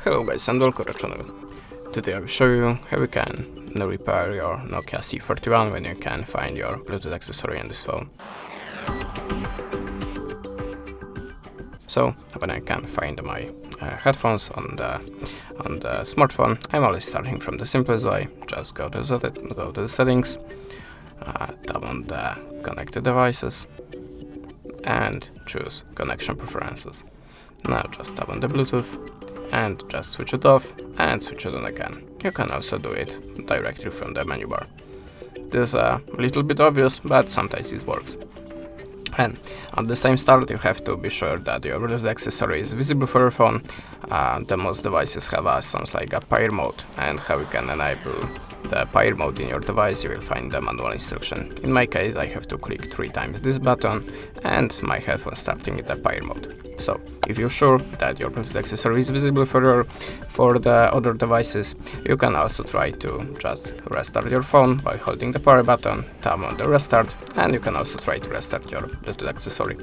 Hello guys and welcome to the channel. Today I will show you how you can repair your Nokia C31 when you can find your Bluetooth accessory in this phone. So when I can find my headphones on the smartphone, I'm always starting from the simplest way. Just go to the settings, tap on the connected devices and choose connection preferences. Now just tap on the Bluetooth and just switch it off and switch it on again. You can also do it directly from the menu bar. This is a little bit obvious, but sometimes it works. And at the same start, you have to be sure that your Bluetooth accessory is visible for your phone. The most devices have something like a pair mode, and how you can enable the pair mode in your device, you will find the manual instruction. In my case, I have to click 3 times this button and my headphones starting in the pair mode. So if you're sure that your Bluetooth accessory is visible for the other devices, you can also try to just restart your phone by holding the power button, tap on the restart, and you can also try to restart your Bluetooth accessory.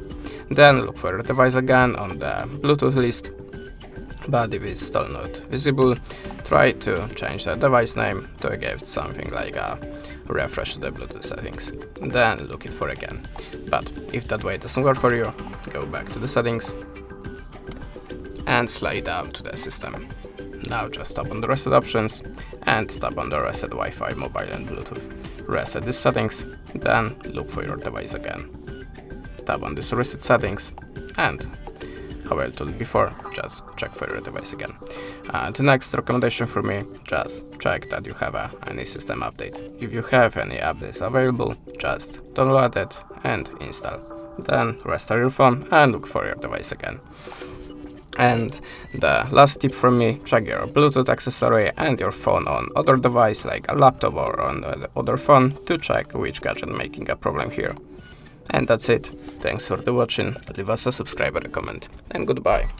Then look for your device again on the Bluetooth list, but if it's still not visible, try to change the device name to give it something like a refresh to the Bluetooth settings. Then look it for again. But if that way doesn't work for you, go back to the settings and slide down to the system. Now just tap on the reset options and tap on the reset Wi-Fi, mobile and Bluetooth. Reset these settings, then look for your device again. Tap on this reset settings and, how I told before, just check for your device again. The next recommendation for me, just check that you have any system update. If you have any updates available, just download it and install. Then restart your phone and look for your device again. And the last tip from me, check your Bluetooth accessory and your phone on other device like a laptop or on the other phone to check which gadget making a problem here. And that's it. Thanks for the watching, leave us a subscribe and a comment, and goodbye.